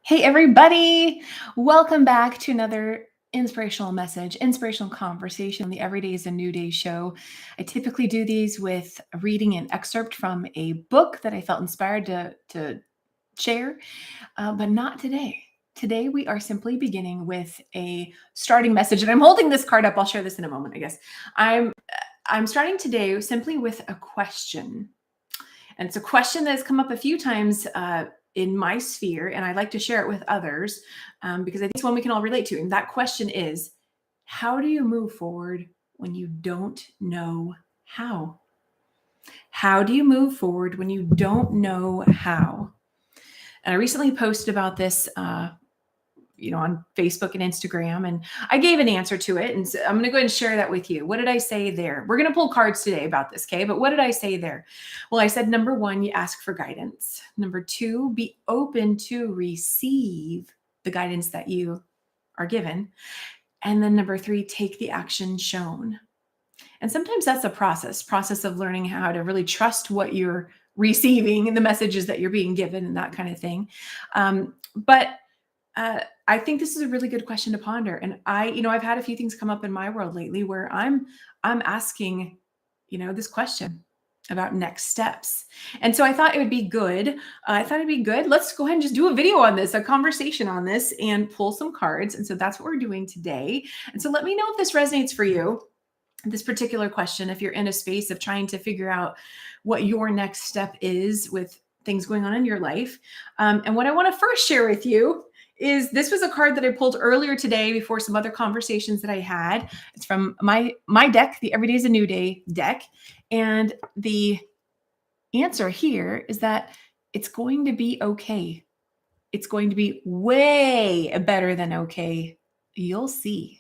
Hey, everybody. Welcome back to another inspirational message, inspirational conversation on the Every Day is a New Day show. I typically do these with reading an excerpt from a book that I felt inspired to share, but not today. Today, we are simply beginning with a starting message, and I'm holding this card up. I'll share this in a moment, I guess. I'm starting today simply with a question. And it's a question that has come up a few times in my sphere, and I'd like to share it with others because I think it's one we can all relate to. And that question is, how do you move forward when you don't know how? How do you move forward when you don't know how? And I recently posted about this on Facebook and Instagram. And I gave an answer to it. And so I'm going to go ahead and share that with you. What did I say there? We're going to pull cards today about this, okay? But what did I say there? Well, I said, number one, you ask for guidance. Number two, be open to receive the guidance that you are given. And then number three, take the action shown. And sometimes that's a process of learning how to really trust what you're receiving and the messages that you're being given and that kind of thing. But I think this is a really good question to ponder. And I've had a few things come up in my world lately where I'm asking, this question about next steps. And so I thought it would be good. Let's go ahead and just do a video on this, a conversation on this, and pull some cards. And so that's what we're doing today. And so let me know if this resonates for you, this particular question, if you're in a space of trying to figure out what your next step is with things going on in your life. And what I want to first share with you is this was a card that I pulled earlier today before some other conversations that I had. It's from my deck, the Every Day is a New Day deck. And the answer here is that it's going to be okay. It's going to be way better than okay. You'll see.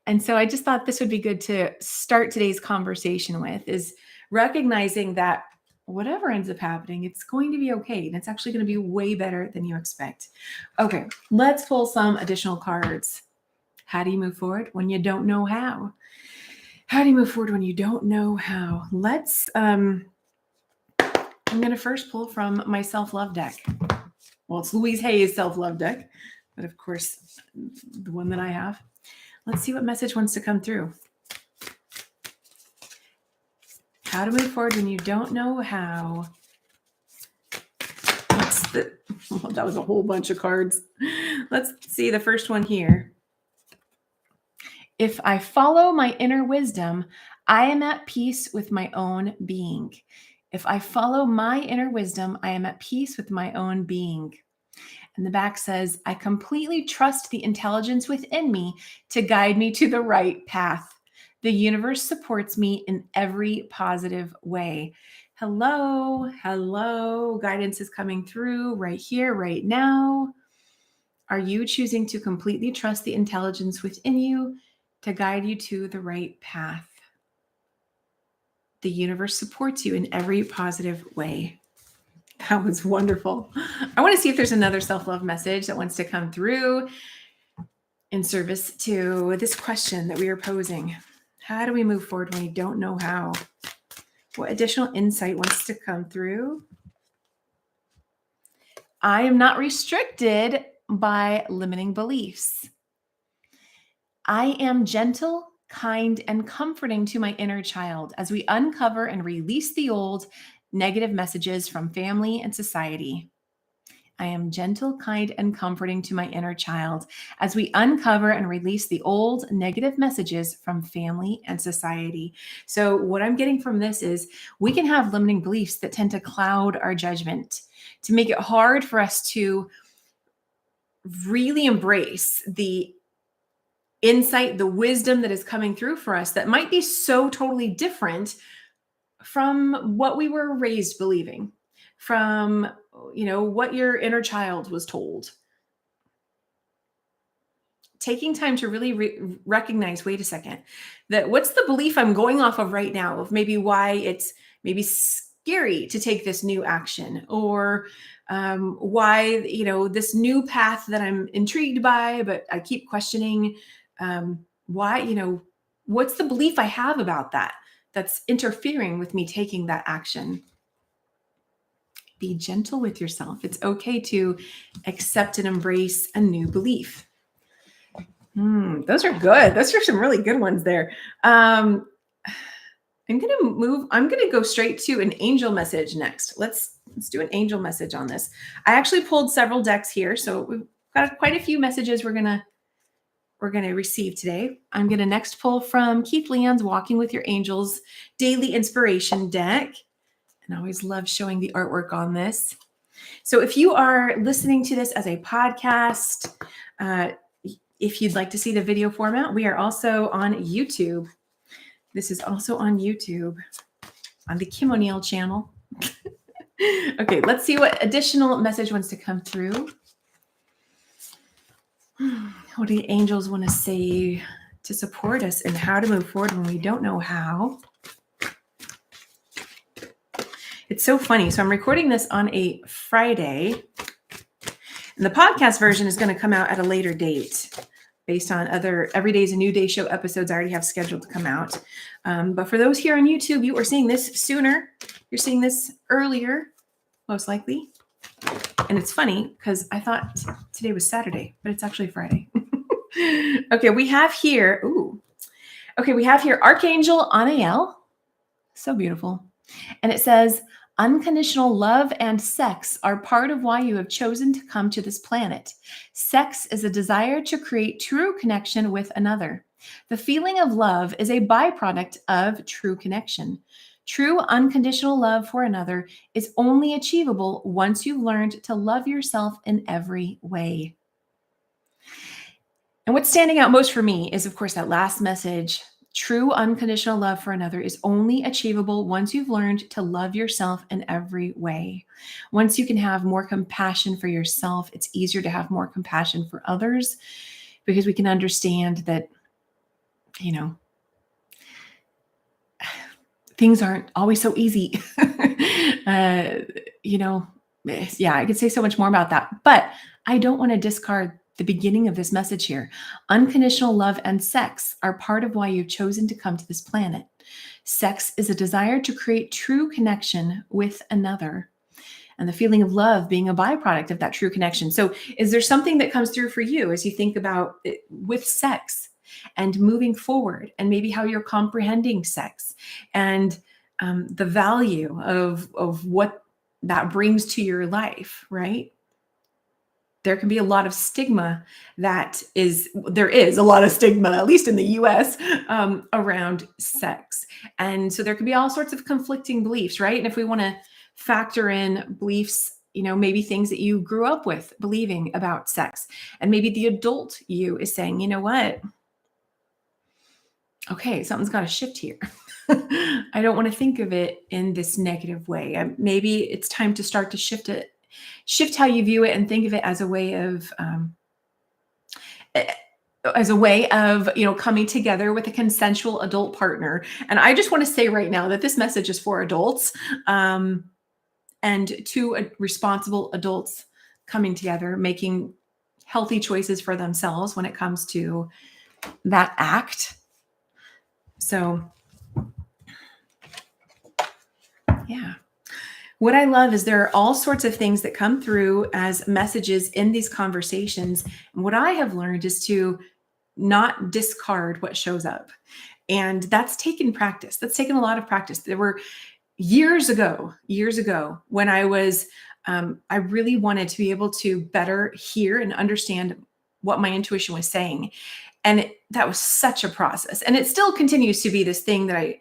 And so I just thought this would be good to start today's conversation with, is recognizing that whatever ends up happening, it's going to be okay. And it's actually going to be way better than you expect. Okay, let's pull some additional cards. How do you move forward when you don't know how? How do you move forward when you don't know how? I'm going to first pull from my self-love deck. Well, it's Louise Hay's self-love deck, but of course, the one that I have. Let's see what message wants to come through. How to move forward when you don't know how. That was a whole bunch of cards. Let's see the first one here. If I follow my inner wisdom, I am at peace with my own being. If I follow my inner wisdom, I am at peace with my own being. And the back says, I completely trust the intelligence within me to guide me to the right path. The universe supports me in every positive way. Hello. Guidance is coming through right here, right now. Are you choosing to completely trust the intelligence within you to guide you to the right path? The universe supports you in every positive way. That was wonderful. I want to see if there's another self-love message that wants to come through in service to this question that we are posing. How do we move forward when we don't know how? What additional insight wants to come through? I am not restricted by limiting beliefs. I am gentle, kind, and comforting to my inner child as we uncover and release the old negative messages from family and society. I am gentle, kind, and comforting to my inner child as we uncover and release the old negative messages from family and society. So what I'm getting from this is we can have limiting beliefs that tend to cloud our judgment, to make it hard for us to really embrace the insight, the wisdom that is coming through for us that might be so totally different from what we were raised believing, from what your inner child was told. Taking time to really recognize, wait a second, that what's the belief I'm going off of right now of maybe why it's maybe scary to take this new action, or why, this new path that I'm intrigued by, but I keep questioning why, what's the belief I have about that that's interfering with me taking that action? Be gentle with yourself. It's okay to accept and embrace a new belief. Those are good. Those are some really good ones there. I'm going to go straight to an angel message next. Let's do an angel message on this. I actually pulled several decks here, so we've got quite a few messages we're going to receive today. I'm going to next pull from Keith Leon's Walking with Your Angels Daily Inspiration deck. And I always love showing the artwork on this. So if you are listening to this as a podcast, if you'd like to see the video format, we are also on YouTube. This is also on YouTube on the Kim O'Neill channel. Okay, let's see what additional message wants to come through. What do the angels want to say to support us and how to move forward when we don't know how? It's so funny. So I'm recording this on a Friday, and the podcast version is going to come out at a later date based on other Every Day's a New Day show episodes I already have scheduled to come out. But for those here on YouTube, you are seeing this sooner. You're seeing this earlier, most likely. And it's funny because I thought today was Saturday, but it's actually Friday. Okay, we have here, we have here Archangel Anael. So beautiful. And it says, unconditional love and sex are part of why you have chosen to come to this planet. Sex is a desire to create true connection with another. The feeling of love is a byproduct of true connection. True unconditional love for another is only achievable once you've learned to love yourself in every way. And what's standing out most for me is, of course, that last message. True unconditional love for another is only achievable once you've learned to love yourself in every way. Once you can have more compassion for yourself, it's easier to have more compassion for others because we can understand that, things aren't always so easy. I could say so much more about that, but I don't want to discard the beginning of this message here. Unconditional love and sex are part of why you've chosen to come to this planet. Sex is a desire to create true connection with another, and the feeling of love being a byproduct of that true connection. So is there something that comes through for you as you think about it with sex and moving forward, and maybe how you're comprehending sex and the value of what that brings to your life, right? There can be a lot of stigma there is a lot of stigma, at least in the US, around sex. And so there can be all sorts of conflicting beliefs, right? And if we want to factor in beliefs, maybe things that you grew up with believing about sex, and maybe the adult you is saying, you know what? Okay, something's got to shift here. I don't want to think of it in this negative way. Maybe it's time to start to shift how you view it and think of it as a way of coming together with a consensual adult partner. And I just want to say right now that this message is for adults, and two responsible adults coming together, making healthy choices for themselves when it comes to that act. So yeah. What I love is there are all sorts of things that come through as messages in these conversations. And what I have learned is to not discard what shows up. And that's taken practice. That's taken a lot of practice. There were years ago, when I was, I really wanted to be able to better hear and understand what my intuition was saying. And that was such a process. And it still continues to be this thing that I,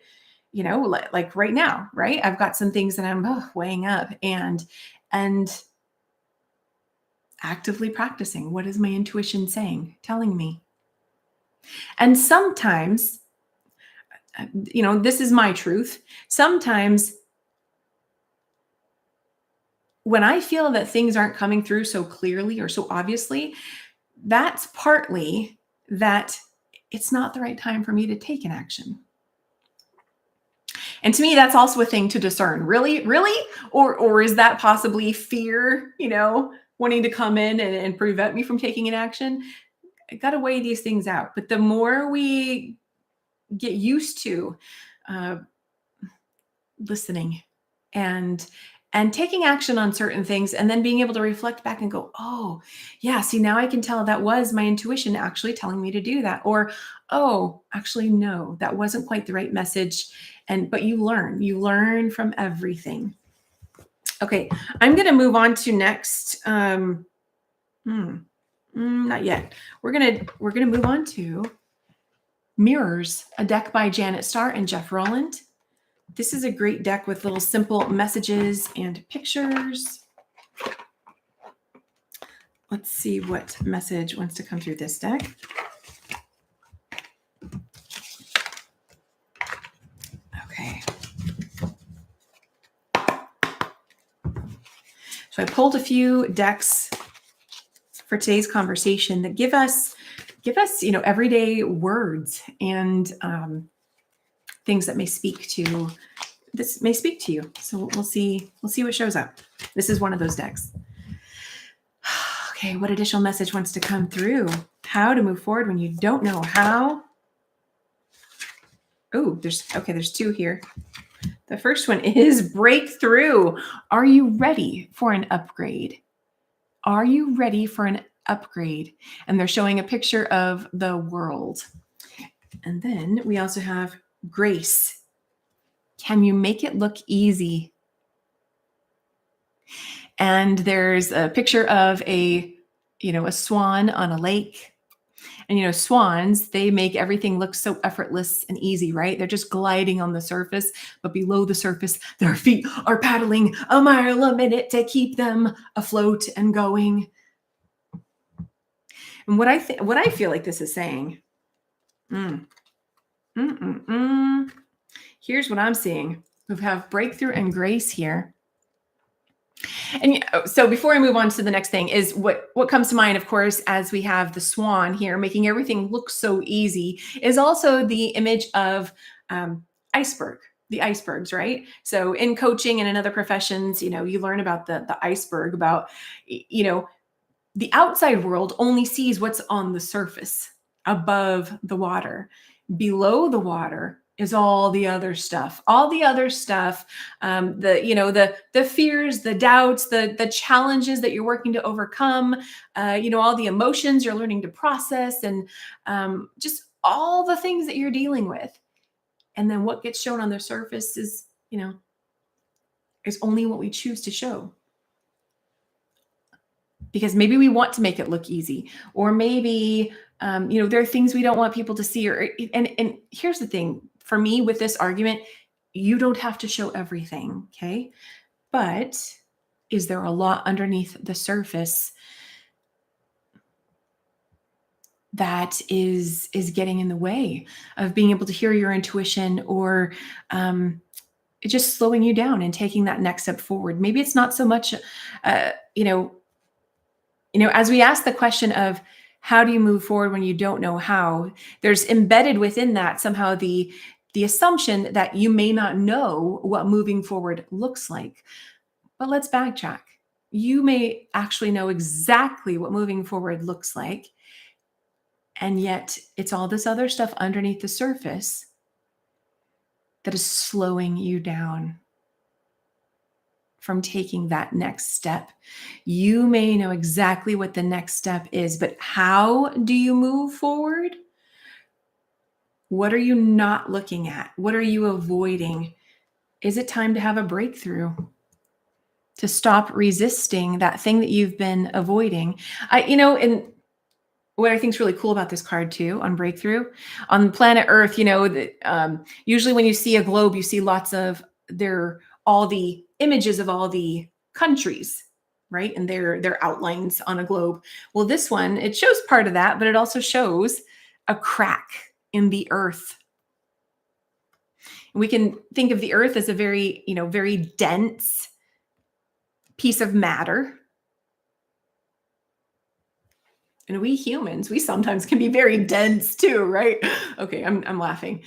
like right now, right? I've got some things that I'm weighing up and actively practicing. What is my intuition saying, telling me? And sometimes, this is my truth. Sometimes when I feel that things aren't coming through so clearly or so obviously, that's partly that it's not the right time for me to take an action. And to me, that's also a thing to discern. Really? Or is that possibly fear, wanting to come in and prevent me from taking an action? I got to weigh these things out. But the more we get used to listening and and taking action on certain things and then being able to reflect back and go, oh, yeah, see, now I can tell that was my intuition actually telling me to do that. Or, oh, actually, no, that wasn't quite the right message. But you learn from everything. Okay, I'm going to move on to next. Not yet. We're gonna move on to Mirrors, a deck by Janet Starr and Jeff Rowland. This is a great deck with little simple messages and pictures. Let's see what message wants to come through this deck. Okay. So I pulled a few decks for today's conversation that give us, everyday words and things that may speak to you. So we'll see what shows up. This is one of those decks. Okay, what additional message wants to come through? How to move forward when you don't know how. Oh, there's two here. The first one is breakthrough. Are you ready for an upgrade? Are you ready for an upgrade? And they're showing a picture of the world. And then we also have grace. Can you make it look easy? And there's a picture of a swan on a lake. And swans, they make everything look so effortless and easy, right? They're just gliding on the surface, but below the surface, their feet are paddling a mile a minute to keep them afloat and going. And what I feel like this is saying, here's what I'm seeing. We have breakthrough and grace here. And so before I move on to the next thing is what comes to mind, of course, as we have the swan here making everything look so easy, is also the image of iceberg, the icebergs, right? So in coaching and in other professions, you learn about the iceberg, about, the outside world only sees what's on the surface above the water. Below the water is all the other stuff, the fears, the doubts, the challenges that you're working to overcome, all the emotions you're learning to process, and just all the things that you're dealing with. And then what gets shown on the surface is only what we choose to show. Because maybe we want to make it look easy, or maybe there are things we don't want people to see. And here's the thing for me with this argument: you don't have to show everything, okay? But is there a lot underneath the surface that is getting in the way of being able to hear your intuition, or just slowing you down and taking that next step forward? Maybe it's not so much, as we ask the question of how do you move forward when you don't know how, there's embedded within that somehow the assumption that you may not know what moving forward looks like. But let's backtrack. You may actually know exactly what moving forward looks like, and yet it's all this other stuff underneath the surface that is slowing you down from taking that next step. You may know exactly what the next step is, but how do you move forward? What are you not looking at? What are you avoiding? Is it time to have a breakthrough? To stop resisting that thing that you've been avoiding? And what I think is really cool about this card too, on breakthrough, on planet Earth, usually when you see a globe, you see lots of all the images of all the countries, right? And their outlines on a globe. Well, this one, it shows part of that, but it also shows a crack in the earth. We can think of the earth as a very, very dense piece of matter. And we humans, we sometimes can be very dense too, right? Okay, I'm laughing.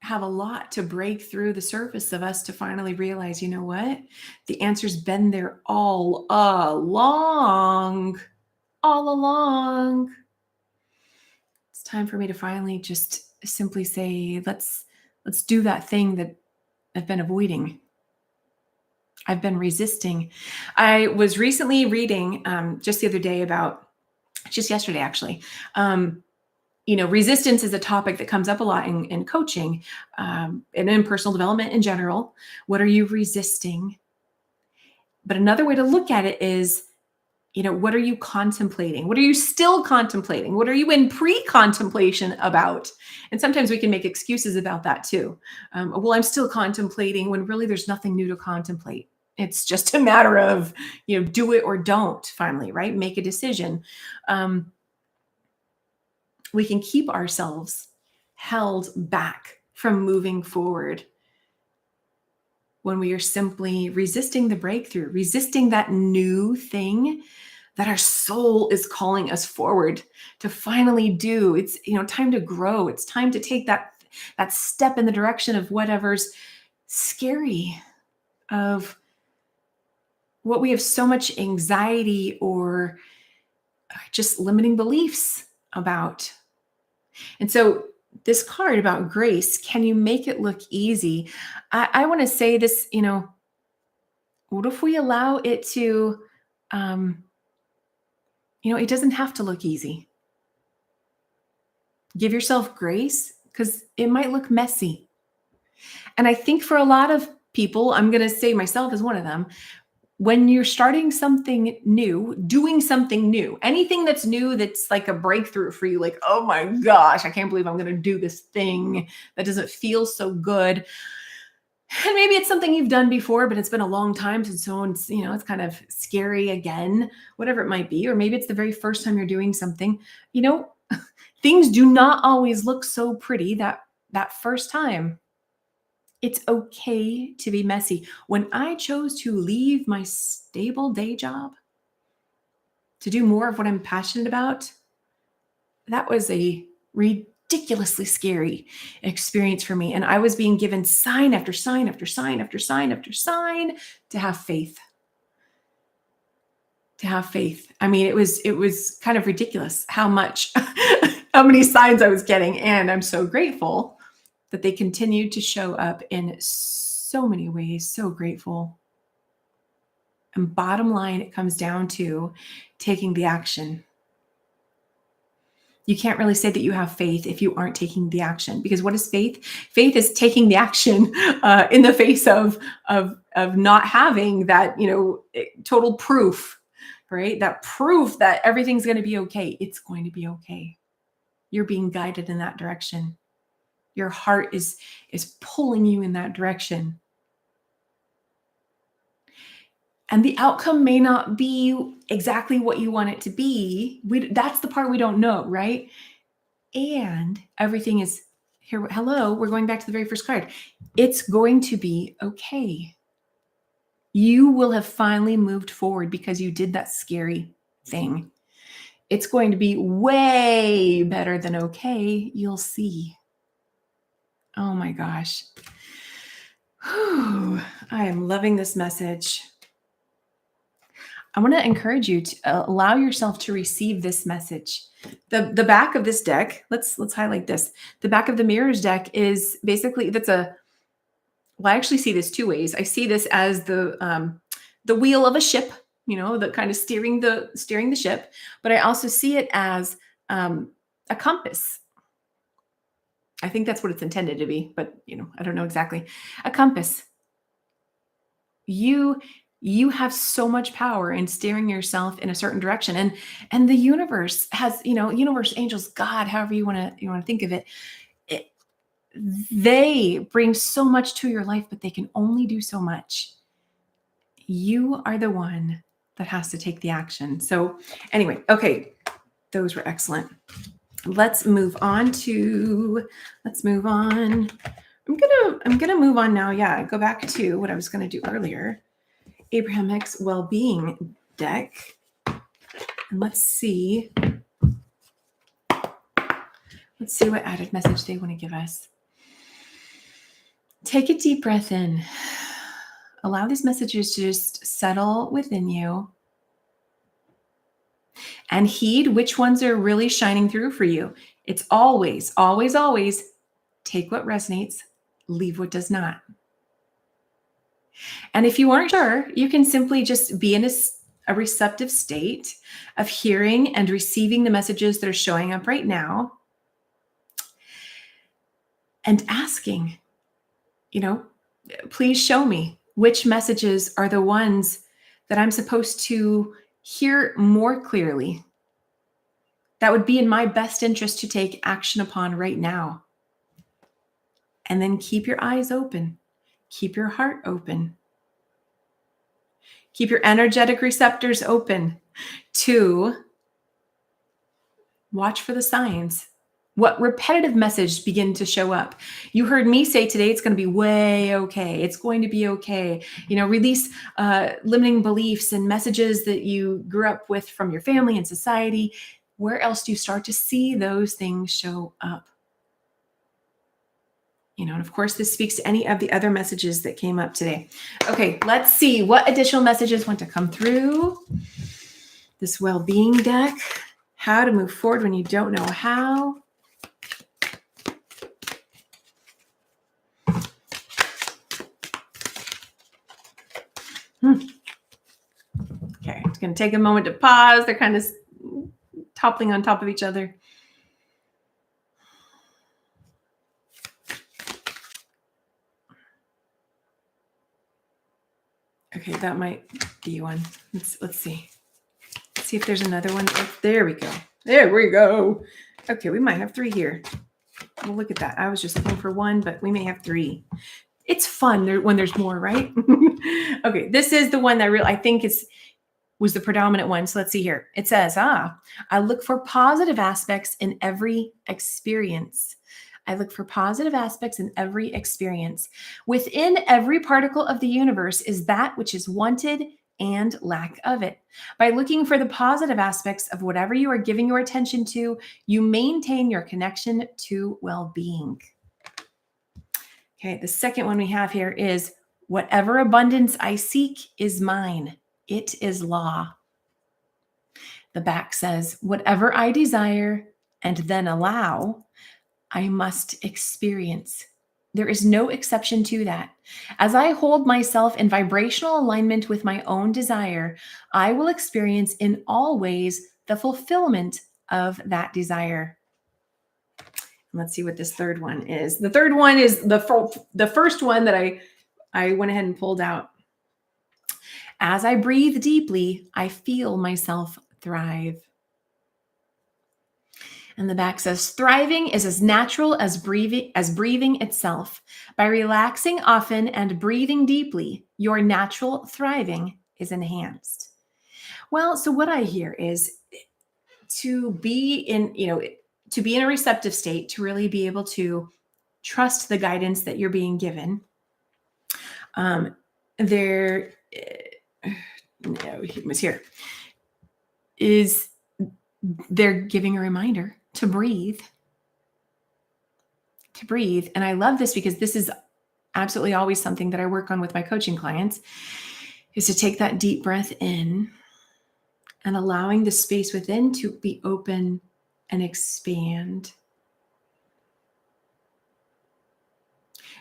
Have a lot to break through the surface of us to finally realize, you know what? The answer's been there all along. It's time for me to finally just simply say, let's Let's do that thing that I've been avoiding. I've been resisting. I was recently reading just the other day about, just yesterday actually. Resistance is a topic that comes up a lot in coaching and in personal development in general. What are you resisting? But another way to look at it is, what are you contemplating? What are you still contemplating? What are you in pre-contemplation about? And sometimes we can make excuses about that too. Well, I'm still contemplating when really there's nothing new to contemplate. It's just a matter of, do it or don't finally, right? Make a decision. We can keep ourselves held back from moving forward when we are simply resisting the breakthrough, resisting that new thing that our soul is calling us forward to finally do. It's time to grow. It's time to take that step in the direction of whatever's scary, of what we have so much anxiety or just limiting beliefs about. And so this card about grace, can you make it look easy? I want to say this, what if we allow it to, it doesn't have to look easy. Give yourself grace because it might look messy. And I think for a lot of people, I'm going to say myself as one of them, when you're starting something new, doing something new, anything that's new that's like a breakthrough for you, like, oh my gosh, I can't believe I'm going to do this thing that doesn't feel so good. And maybe it's something you've done before, but it's been a long time since someone's, it's kind of scary again, whatever it might be. Or maybe it's the very first time you're doing something. Things do not always look so pretty that first time. It's okay to be messy. When I chose to leave my stable day job to do more of what I'm passionate about, that was a ridiculously scary experience for me. And I was being given sign after sign after sign after sign after sign to have faith. To have faith. I mean, it was kind of ridiculous how many signs I was getting. And I'm so grateful that they continued to show up in so many ways. So grateful. And bottom line, it comes down to taking the action. You can't really say that you have faith if you aren't taking the action. Because what is faith? Faith is taking the action in the face of not having that, total proof, right? That proof that everything's going to be okay. It's going to be okay. You're being guided in that direction. Your heart is pulling you in that direction. And the outcome may not be exactly what you want it to be. That's the part we don't know, right? And everything is here. Hello, we're going back to the very first card. It's going to be okay. You will have finally moved forward because you did that scary thing. It's going to be way better than okay. You'll see. Oh my gosh. Whew. I am loving this message. I want to encourage you to allow yourself to receive this message. The back of this deck, let's highlight this. The back of the mirrors deck is basically, I actually see this two ways. I see this as the wheel of a ship, the kind of steering the ship, but I also see it as a compass. I think that's what it's intended to be, but I don't know exactly. A compass. You have so much power in steering yourself in a certain direction, and the universe has, universe, angels, God, however you want to think of it, they bring so much to your life, but they can only do so much. You are the one that has to take the action. So anyway, okay, those were excellent. Let's move on. I'm gonna move on now. Yeah, go back to what I was gonna do earlier. Abraham Hicks Well-Being deck. And let's see what added message they want to give us. Take a deep breath in. Allow these messages to just settle within you. And heed which ones are really shining through for you. It's always, always, always take what resonates, leave what does not. And if you aren't sure, you can simply just be in a receptive state of hearing and receiving the messages that are showing up right now and asking, please show me which messages are the ones that I'm supposed to hear more clearly. That would be in my best interest to take action upon right now. And then keep your eyes open. Keep your heart open. Keep your energetic receptors open to watch for the signs. What repetitive message begin to show up? You heard me say today, it's going to be way okay. It's going to be okay. Release limiting beliefs and messages that you grew up with from your family and society. Where else do you start to see those things show up? And of course, this speaks to any of the other messages that came up today. Okay, let's see what additional messages want to come through this well-being deck. How to move forward when you don't know how. Okay, it's going to take a moment to pause. They're kind of toppling on top of each other. Okay, that might be one. Let's see. Let's see if there's another one. Oh, there we go. There we go. Okay, we might have 3 here. Well, look at that. I was just looking for 1, but we may have 3. It's fun when there's more, right? Okay, this is the one that I think was the predominant one. So let's see here. It says, I look for positive aspects in every experience. I look for positive aspects in every experience. Within every particle of the universe is that which is wanted and lack of it. By looking for the positive aspects of whatever you are giving your attention to, you maintain your connection to well-being. Okay, the second one we have here is, whatever abundance I seek is mine. It is law. The back says, whatever I desire and then allow, I must experience. There is no exception to that. As I hold myself in vibrational alignment with my own desire, I will experience in all ways the fulfillment of that desire. Let's see what this third one is. The third one is the first one that I went ahead and pulled out. As I breathe deeply, I feel myself thrive. And the back says, thriving is as natural as breathing itself. By relaxing often and breathing deeply, your natural thriving is enhanced. Well, so what I hear is to be in a receptive state, to really be able to trust the guidance that you're being given. They're giving a reminder to breathe. And I love this because this is absolutely always something that I work on with my coaching clients, is to take that deep breath in and allowing the space within to be open and expand.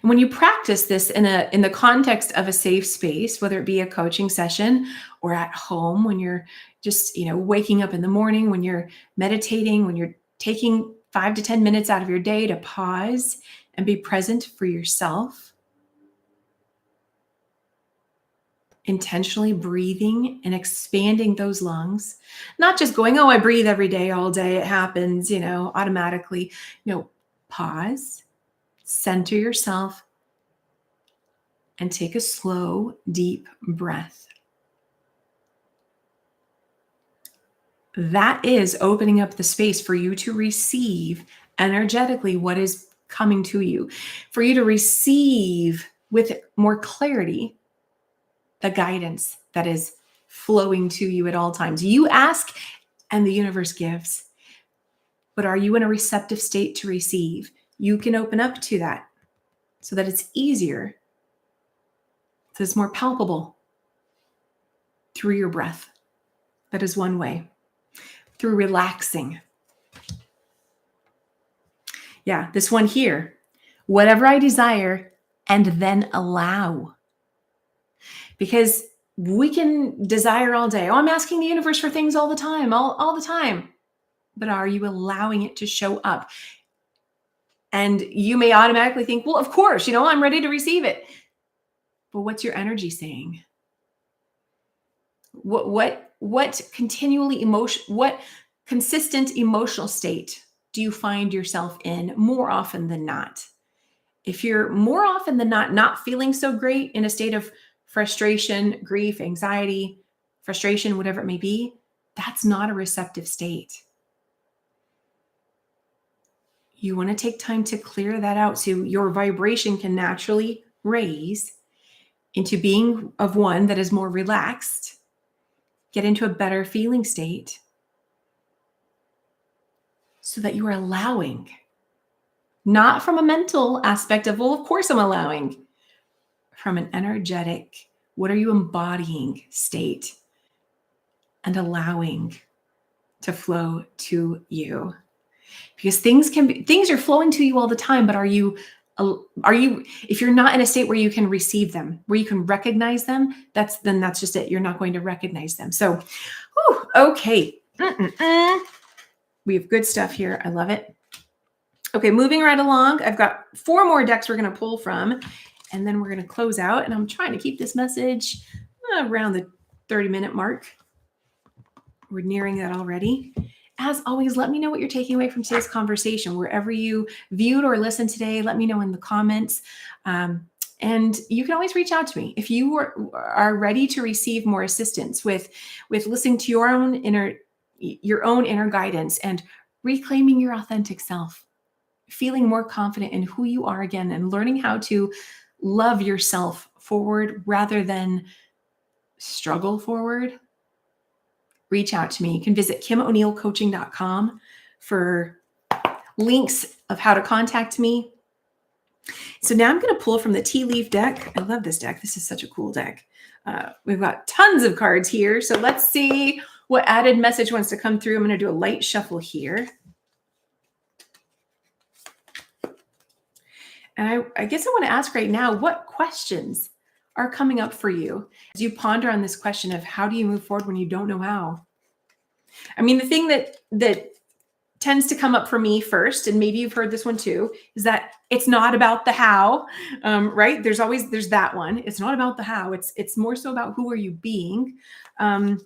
And when you practice this in the context of a safe space, whether it be a coaching session or at home, when you're just, waking up in the morning, when you're meditating, when you're taking 5 to 10 minutes out of your day to pause and be present for yourself, intentionally breathing and expanding those lungs, not just going, I breathe every day, all day, it happens, automatically. No, pause. Center yourself and take a slow, deep breath. That is opening up the space for you to receive energetically what is coming to you, for you to receive with more clarity the guidance that is flowing to you at all times. You ask and the universe gives. But are you in a receptive state to receive? You can open up to that so that it's easier, so it's more palpable through your breath. That is one way. Through relaxing. Yeah, this one here. Whatever I desire and then allow. Because we can desire all day. Oh, I'm asking the universe for things all the time, all the time. But are you allowing it to show up? And you may automatically think, well, of course, I'm ready to receive it. But what's your energy saying? What consistent emotional state do you find yourself in more often than not? If you're more often than not feeling so great, in a state of frustration, grief, anxiety, frustration, whatever it may be, that's not a receptive state. You want to take time to clear that out so your vibration can naturally raise into being of one that is more relaxed, get into a better feeling state, so that you are allowing, not from a mental aspect of, well, of course I'm allowing, from an energetic, what are you embodying state, and allowing to flow to you. Because things are flowing to you all the time, but are you, if you're not in a state where you can receive them, where you can recognize them, that's just it. You're not going to recognize them. So, okay. We have good stuff here. I love it. Okay, moving right along. I've got 4 more decks we're going to pull from, and then we're going to close out. And I'm trying to keep this message around the 30-minute mark. We're nearing that already. As always, let me know what you're taking away from today's conversation. Wherever you viewed or listened today, let me know in the comments. And you can always reach out to me if you are ready to receive more assistance with listening to your own inner guidance and reclaiming your authentic self, feeling more confident in who you are again, and learning how to love yourself forward rather than struggle forward. Reach out to me. You can visit KimO'NeillCoaching.com for links of how to contact me. So now I'm going to pull from the Tea Leaf deck. I love this deck. This is such a cool deck. We've got tons of cards here. So let's see what added message wants to come through. I'm going to do a light shuffle here. And I guess I want to ask right now, what questions are coming up for you as you ponder on this question of how do you move forward when you don't know how? I mean, the thing that tends to come up for me first, and maybe you've heard this one too, is that it's not about the how, right? There's that one. It's not about the how. It's more so about who are you being, and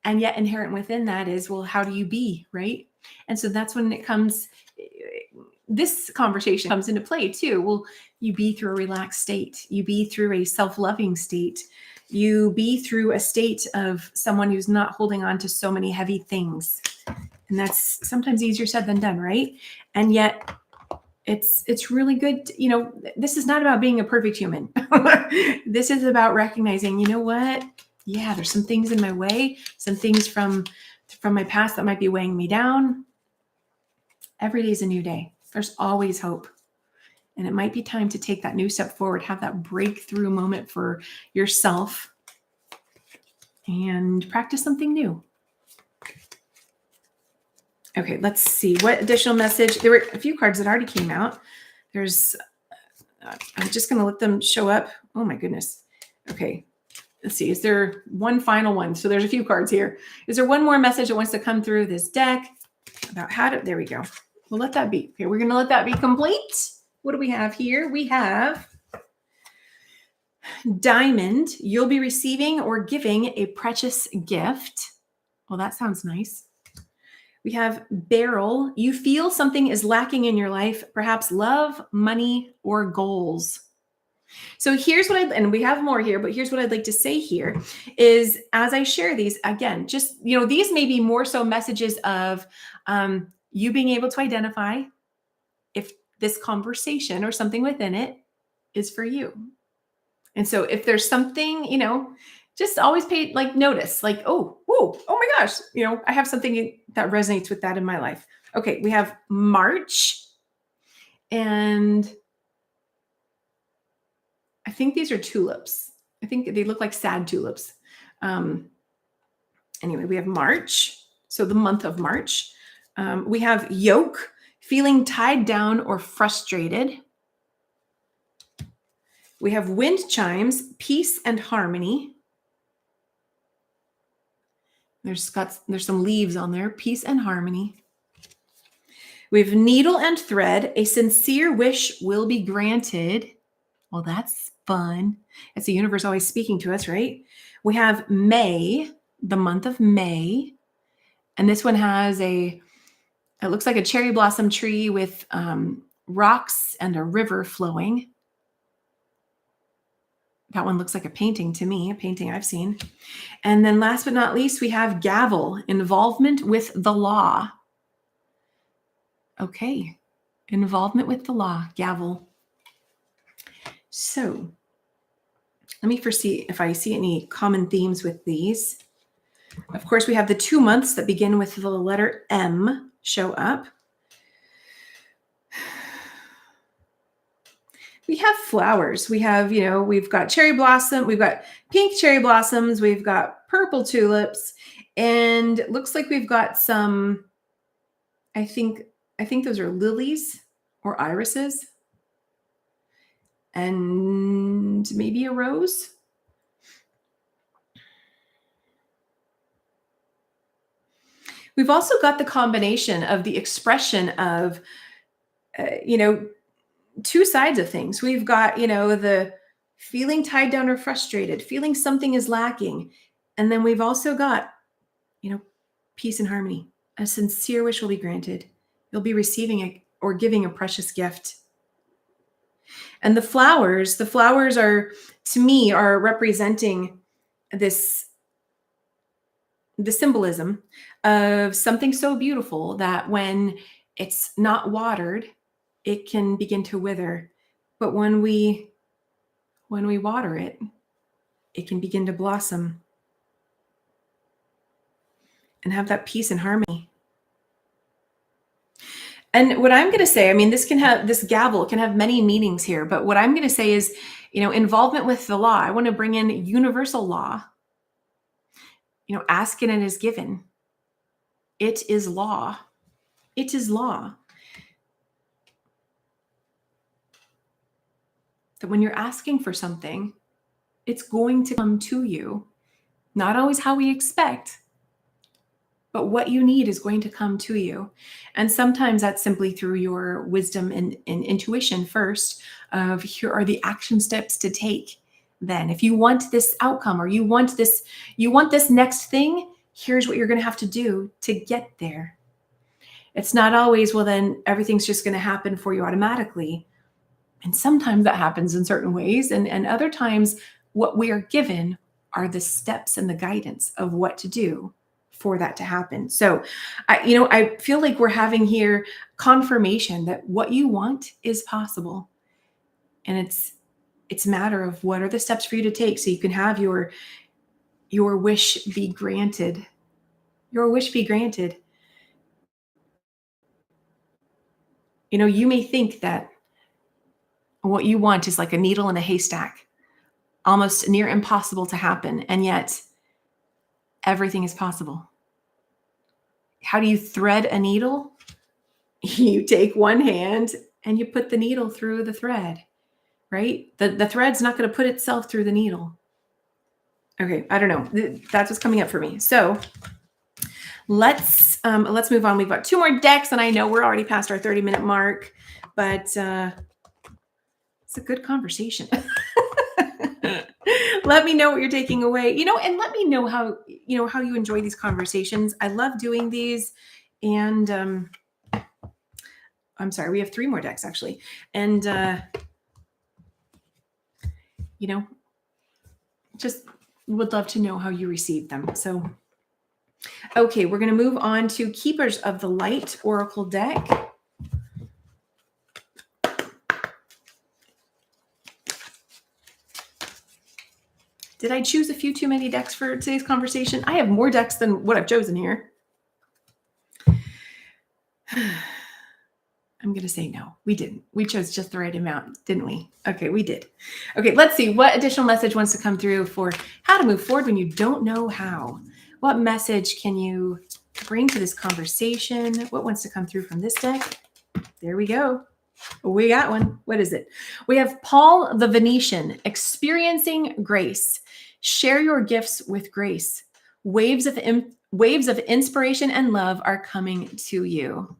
yet inherent within that is, well, how do you be, right? And so that's when this conversation comes into play too. Will you be through a relaxed state? You be through a self-loving state. You be through a state of someone who's not holding on to so many heavy things. And that's sometimes easier said than done, right? And yet it's really good. This is not about being a perfect human. This is about recognizing, you know what? Yeah, there's some things in my way, some things from my past that might be weighing me down. Every day is a new day. There's always hope. And it might be time to take that new step forward, have that breakthrough moment for yourself, and practice something new. Okay, let's see. What additional message? There were a few cards that already came out. I'm just going to let them show up. Oh my goodness. Okay, let's see. Is there one final one? So there's a few cards here. Is there one more message that wants to come through this deck about there we go. We'll let that be. Okay, we're going to let that be complete. What do we have here? We have Diamond. You'll be receiving or giving a precious gift. Well, that sounds nice. We have Beryl. You feel something is lacking in your life, perhaps love, money, or goals. So here's what and we have more here, but here's what I'd like to say here is, as I share these, again, just, these may be more so messages of you being able to identify if this conversation or something within it is for you. And so if there's something, just always pay notice, oh my gosh, I have something that resonates with that in my life. Okay, we have March, and I think these are tulips. I think they look like sad tulips. Anyway, we have March, so the month of March. We have Yoke, feeling tied down or frustrated. We have wind chimes, peace and harmony. There's some leaves on there, peace and harmony. We have needle and thread, a sincere wish will be granted. Well, that's fun. It's the universe always speaking to us, right? We have May, the month of May. And this one has it looks like a cherry blossom tree with rocks and a river flowing. That one looks like a painting to me, a painting I've seen. And then last but not least, we have gavel, involvement with the law. Okay, involvement with the law, gavel. So let me first see if I see any common themes with these. Of course, we have the 2 months that begin with the letter M show up. We have flowers. We have, we've got cherry blossom. We've got pink cherry blossoms. We've got purple tulips. And it looks like we've got some, I think those are lilies or irises. And maybe a rose. We've also got the combination of the expression of, two sides of things. We've got, the feeling tied down or frustrated, feeling something is lacking. And then we've also got, peace and harmony. A sincere wish will be granted. You'll be receiving or giving a precious gift. And the flowers are, to me, are representing the symbolism of something so beautiful that when it's not watered, it can begin to wither. But when we water it, it can begin to blossom and have that peace and harmony. And what I'm going to say, this gavel can have many meanings here, but what I'm going to say is, involvement with the law. I want to bring in universal law. Ask and it is given. It is law. It is law. That when you're asking for something, it's going to come to you. Not always how we expect, but what you need is going to come to you. And sometimes that's simply through your wisdom and intuition first of here are the action steps to take. Then if you want this outcome or you want this next thing, here's what you're going to have to do to get there. It's not always, well, then everything's just going to happen for you automatically. And sometimes that happens in certain ways. And other times what we are given are the steps and the guidance of what to do for that to happen. So, I feel like we're having here confirmation that what you want is possible. And it's a matter of what are the steps for you to take so you can have your wish be granted. Your wish be granted. You may think that what you want is like a needle in a haystack, almost near impossible to happen. And yet everything is possible. How do you thread a needle? You take one hand and you put the needle through the thread, right? The thread's not going to put itself through the needle. Okay, I don't know. That's what's coming up for me. So let's move on. We've got 2 more decks, and I know we're already past our 30-minute mark, but it's a good conversation. Let me know what you're taking away, and let me know how you enjoy these conversations. I love doing these. And I'm sorry, we have 3 more decks actually. And, just would love to know how you receive them. So, okay, we're going to move on to Keepers of the Light Oracle deck. Did I choose a few too many decks for today's conversation? I have more decks than what I've chosen here. I'm going to say no, we didn't. We chose just the right amount, didn't we? Okay, we did. Okay, let's see what additional message wants to come through for how to move forward when you don't know how. What message can you bring to this conversation? What wants to come through from this deck? There we go. We got one. What is it? We have Paul the Venetian, experiencing grace. Share your gifts with grace. Waves of inspiration and love are coming to you.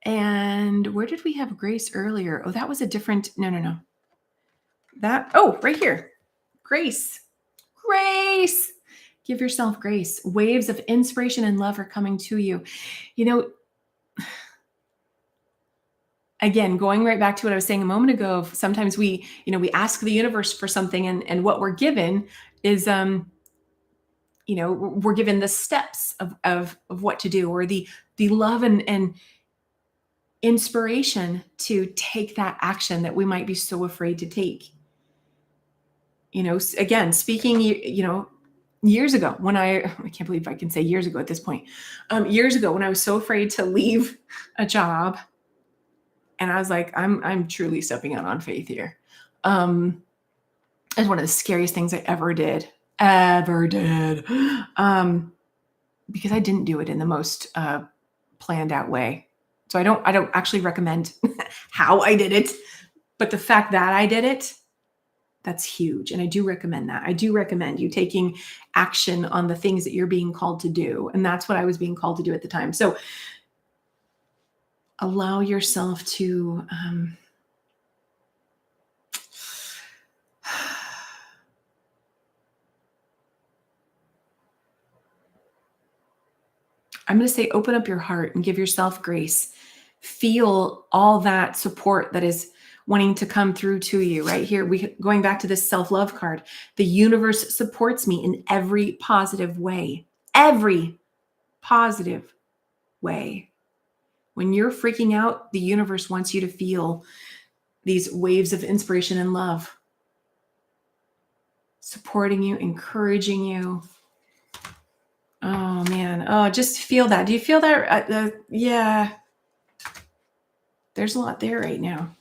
And where did we have grace earlier? Oh, that was a different. No. Right here. Grace. Grace. Give yourself grace. Waves of inspiration and love are coming to you. You know, again, going right back to what I was saying a moment ago, sometimes we ask the universe for something, and what we're given is, we're given the steps of what to do, or the love and inspiration to take that action that we might be so afraid to take. Again, speaking, years ago when I can't believe I can say years ago at this point, years ago when I was so afraid to leave a job. And I was like, I'm truly stepping out on faith here. It's one of the scariest things I ever did. Because I didn't do it in the most planned out way. So I don't actually recommend how I did it, but the fact that I did it, that's huge. And I do recommend that. I do recommend you taking action on the things that you're being called to do. And that's what I was being called to do at the time. So allow yourself to I'm going to say open up your heart and give yourself grace. Feel all that support that is wanting to come through to you right here. Going back to this self-love card, the universe supports me in every positive way. Every positive way. When you're freaking out, the universe wants you to feel these waves of inspiration and love, supporting you, encouraging you. Oh man. Oh, just feel that. Do you feel that? Yeah. There's a lot there right now.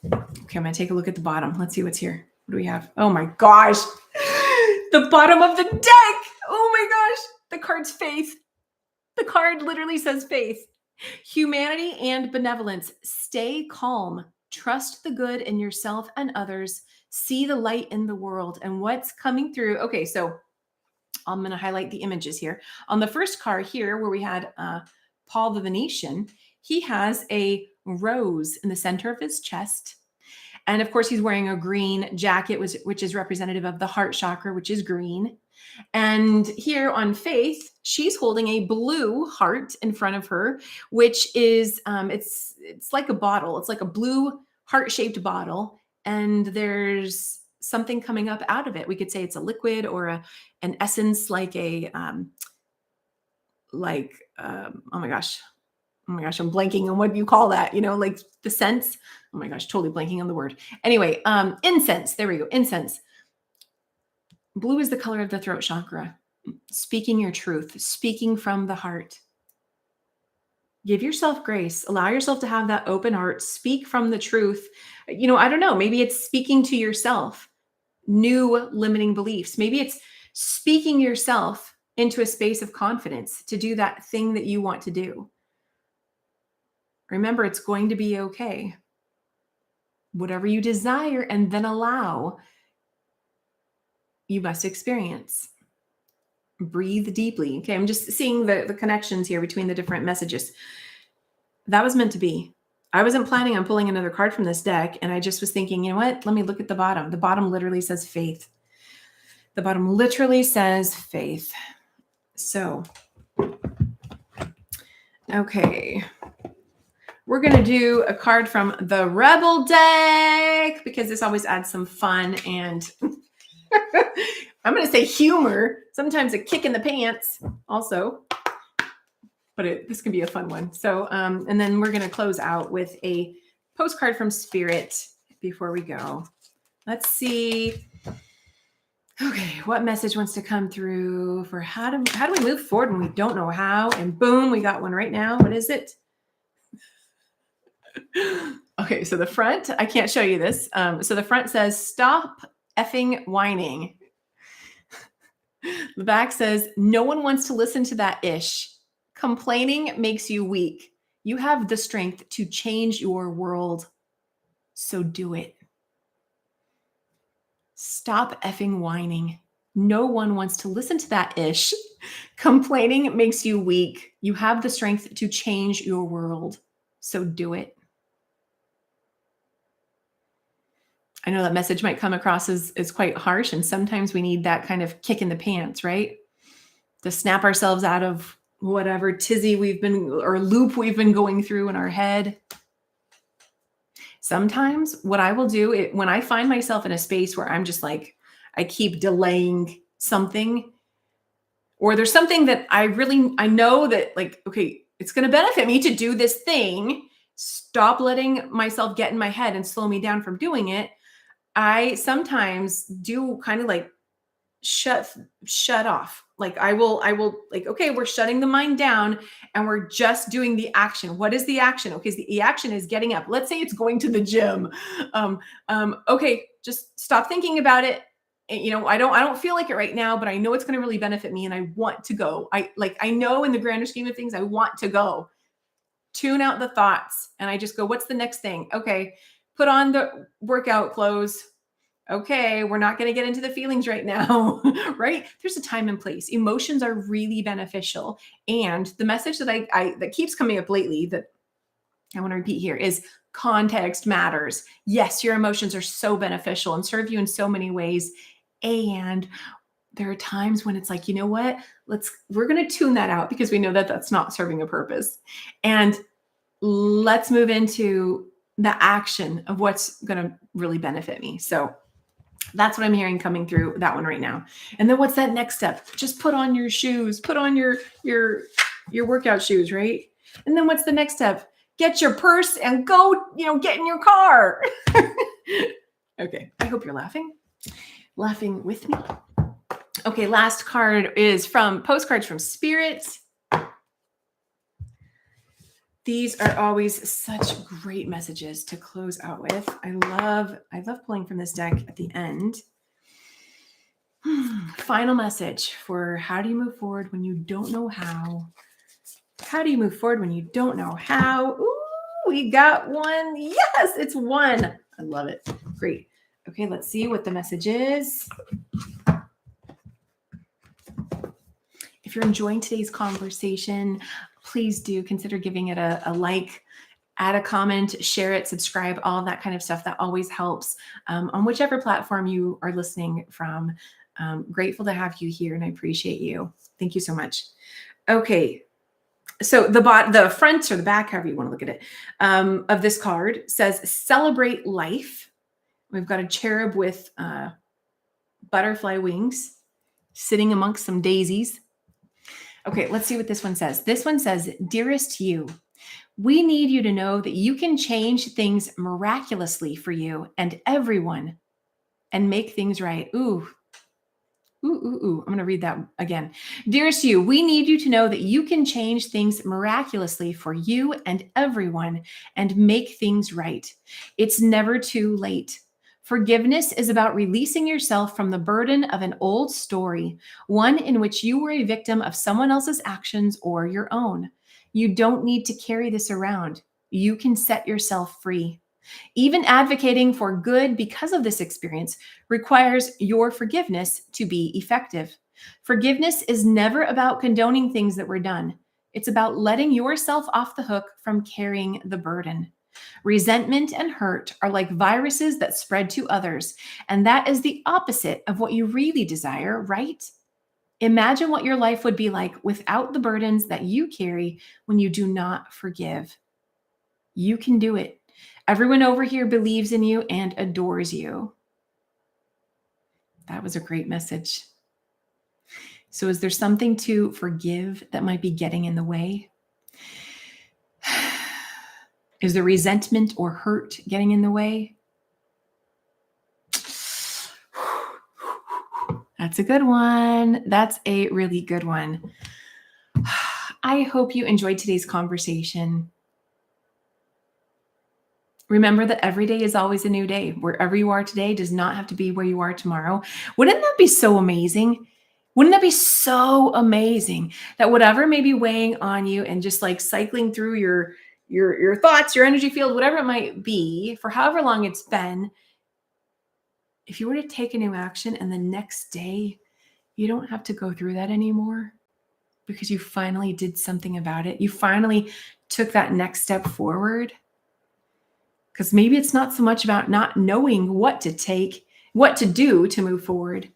Okay, I'm going to take a look at the bottom. Let's see what's here. What do we have? Oh my gosh. The bottom of the deck. Oh my gosh. The card's faith. The card literally says faith. Humanity and benevolence. Stay calm. Trust the good in yourself and others. See the light in the world and what's coming through. Okay, so I'm going to highlight the images here. On the first card here, where we had Paul the Venetian, he has a rose in the center of his chest. And of course, he's wearing a green jacket, which is representative of the heart chakra, which is green. And here on Faith, she's holding a blue heart in front of her, which is, it's like a bottle. It's like a blue heart-shaped bottle. And there's something coming up out of it. We could say it's a liquid or an essence, like oh my gosh, I'm blanking on what you call that, like the scents. Oh my gosh, totally blanking on the word. Anyway, incense. There we go. Incense. Blue is the color of the throat chakra. Speaking your truth, speaking from the heart. Give yourself grace. Allow yourself to have that open heart. Speak from the truth. I don't know. Maybe it's speaking to yourself new limiting beliefs. Maybe it's speaking yourself into a space of confidence to do that thing that you want to do. Remember, it's going to be okay. Whatever you desire and then allow, you must experience. Breathe deeply. Okay, I'm just seeing the connections here between the different messages. That was meant to be. I wasn't planning on pulling another card from this deck, and I just was thinking, you know what? Let me look at the bottom. The bottom literally says faith. The bottom literally says faith. So, okay. We're going to do a card from the Rebel deck because this always adds some fun and I'm going to say humor, sometimes a kick in the pants also, but this can be a fun one. So, and then we're going to close out with a postcard from Spirit before we go. Let's see. Okay, what message wants to come through for how do we move forward when we don't know how? And boom, we got one right now. What is it? Okay, so the front, I can't show you this. So the front says, stop effing whining. The back says, no one wants to listen to that ish. Complaining makes you weak. You have the strength to change your world. So do it. Stop effing whining. No one wants to listen to that ish. Complaining makes you weak. You have the strength to change your world. So do it. I know that message might come across as quite harsh, and sometimes we need that kind of kick in the pants, right? To snap ourselves out of whatever tizzy we've been or loop we've been going through in our head. Sometimes what I will do when I find myself in a space where I'm just like, I keep delaying something, or there's something that I know that like, okay, it's going to benefit me to do this thing. Stop letting myself get in my head and slow me down from doing it. I sometimes do kind of like shut off. Like I will like, okay, we're shutting the mind down and we're just doing the action. What is the action? Okay, so the action is getting up. Let's say it's going to the gym. Okay, just stop thinking about it. And, I don't feel like it right now, but I know it's going to really benefit me and I want to go. I know in the grander scheme of things, I want to go. Tune out the thoughts and I just go, what's the next thing? Okay, put on the workout clothes. Okay, we're not going to get into the feelings right now, right? There's a time and place. Emotions are really beneficial. And the message that that keeps coming up lately that I want to repeat here is context matters. Yes, your emotions are so beneficial and serve you in so many ways. And there are times when it's like, you know what? We're going to tune that out because we know that that's not serving a purpose. And let's move into the action of what's going to really benefit me. So that's what I'm hearing coming through that one right now. And then what's that next step? Just put on your shoes, put on your workout shoes, right? And then what's the next step? Get your purse and go, get in your car. Okay. I hope you're laughing with me. Okay. Last card is from Postcards from Spirit. These are always such great messages to close out with. I love pulling from this deck at the end. Final message for how do you move forward when you don't know how? How do you move forward when you don't know how? Ooh, we got one. Yes, it's one. I love it. Great. Okay, let's see what the message is. If you're enjoying today's conversation, please do consider giving it a like, add a comment, share it, subscribe, all that kind of stuff. That always helps on whichever platform you are listening from. Grateful to have you here and I appreciate you. Thank you so much. Okay. So the front or the back, however you want to look at it, of this card says celebrate life. We've got a cherub with butterfly wings sitting amongst some daisies. Okay, let's see what this one says. This one says, dearest you, we need you to know that you can change things miraculously for you and everyone and make things right. Ooh. I'm going to read that again. Dearest you, we need you to know that you can change things miraculously for you and everyone and make things right. It's never too late. Forgiveness is about releasing yourself from the burden of an old story, one in which you were a victim of someone else's actions or your own. You don't need to carry this around. You can set yourself free. Even advocating for good because of this experience requires your forgiveness to be effective. Forgiveness is never about condoning things that were done. It's about letting yourself off the hook from carrying the burden. Resentment and hurt are like viruses that spread to others, and that is the opposite of what you really desire, right? Imagine what your life would be like without the burdens that you carry when you do not forgive. You can do it. Everyone over here believes in you and adores you. That was a great message. So is there something to forgive that might be getting in the way? Is there resentment or hurt getting in the way? That's a good one. That's a really good one. I hope you enjoyed today's conversation. Remember that every day is always a new day. Wherever you are today does not have to be where you are tomorrow. Wouldn't that be so amazing? Wouldn't that be so amazing that whatever may be weighing on you and just like cycling through your thoughts, your energy field, whatever it might be, for however long it's been, if you were to take a new action and the next day you don't have to go through that anymore because you finally did something about it. You finally took that next step forward. Because maybe it's not so much about not knowing what to take, what to do to move forward.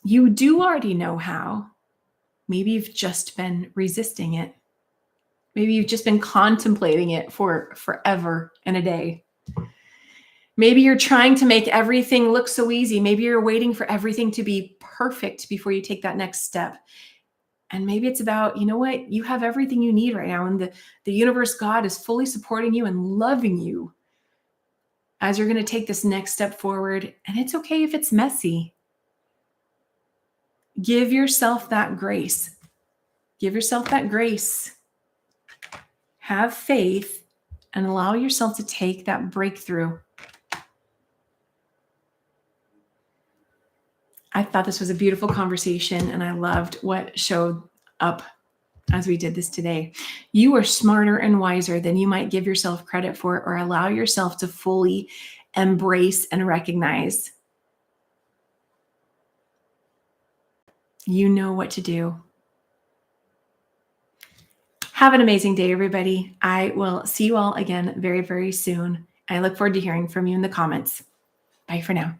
You do already know how. Maybe you've just been resisting it. Maybe you've just been contemplating it for forever and a day. Maybe you're trying to make everything look so easy. Maybe you're waiting for everything to be perfect before you take that next step. And maybe it's about, you know what? You have everything you need right now. And the universe, God, is fully supporting you and loving you as you're going to take this next step forward. And it's okay if it's messy. Give yourself that grace. Give yourself that grace. Have faith and allow yourself to take that breakthrough. I thought this was a beautiful conversation, and I loved what showed up as we did this today. You are smarter and wiser than you might give yourself credit for or allow yourself to fully embrace and recognize. You know what to do. Have an amazing day, everybody. I will see you all again very, very soon. I look forward to hearing from you in the comments. Bye for now.